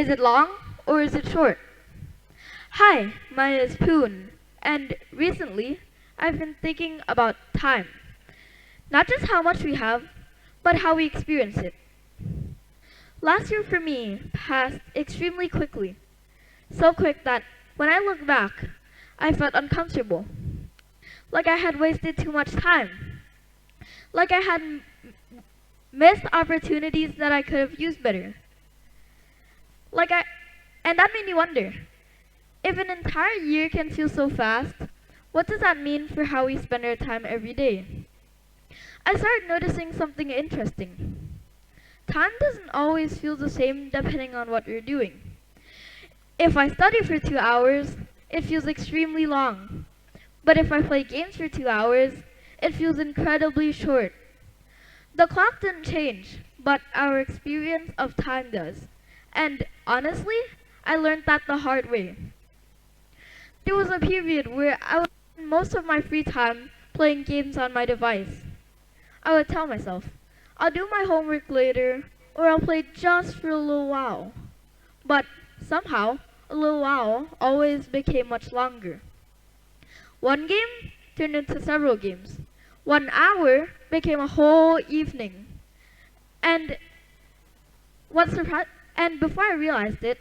Is it long or is it short? Hi, my name is Poon, and recently I've been thinking about time. Not just how much we have, but how we experience it. Last year for me passed extremely quickly. So quick that when I look back, I felt uncomfortable. Like I had wasted too much time. Like I had missed opportunities that I could have used better. And that made me wonder, if an entire year can feel so fast, what does that mean for how we spend our time every day? I started noticing something interesting. Time doesn't always feel the same depending on what you're doing. If I study for 2 hours, it feels extremely long. But if I play games for 2 hours, it feels incredibly short. The clock didn't change, but our experience of time does. And honestly, I learned that the hard way. There was a period where I would spend most of my free time playing games on my device. I would tell myself, I'll do my homework later, or I'll play just for a little while. But somehow, a little while always became much longer. One game turned into several games. 1 hour became a whole evening. And and before I realized it,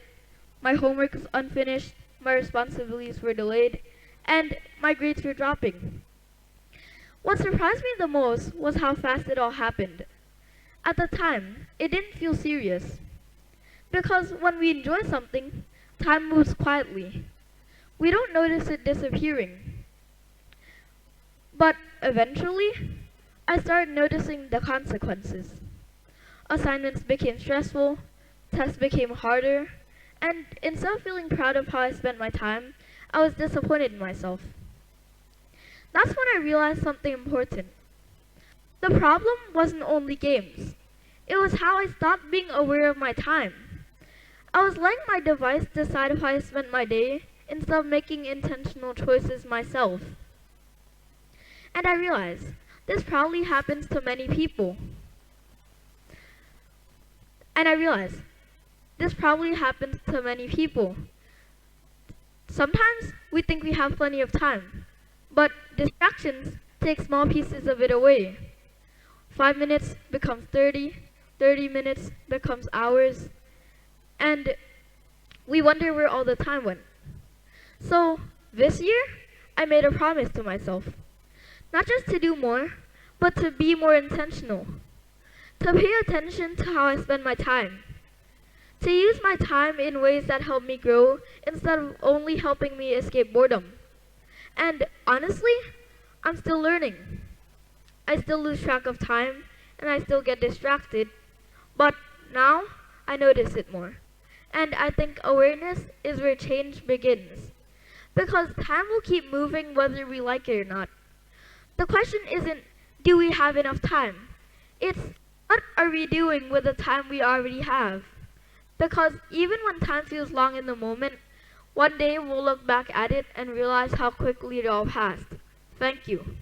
my homework was unfinished, my responsibilities were delayed, and my grades were dropping. What surprised me the most was how fast it all happened. At the time, it didn't feel serious. Because when we enjoy something, time moves quietly. We don't notice it disappearing. But eventually, I started noticing the consequences. Assignments became stressful, tests became harder, and instead of feeling proud of how I spent my time, I was disappointed in myself. That's when I realized something important. The problem wasn't only games. It was how I stopped being aware of my time. I was letting my device decide how I spent my day instead of making intentional choices myself. And I realized this probably happens to many people. And I realized this probably happens to many people. Sometimes we think we have plenty of time, but distractions take small pieces of it away. 5 minutes becomes 30, 30 minutes becomes hours, and we wonder where all the time went. So this year, I made a promise to myself. Not just to do more, but to be more intentional. To pay attention to how I spend my time. To use my time in ways that help me grow instead of only helping me escape boredom. And honestly, I'm still learning. I still lose track of time, and I still get distracted. But now, I notice it more. And I think awareness is where change begins. Because time will keep moving whether we like it or not. The question isn't, do we have enough time? It's, what are we doing with the time we already have? Because even when time feels long in the moment, one day we'll look back at it and realize how quickly it all passed. Thank you.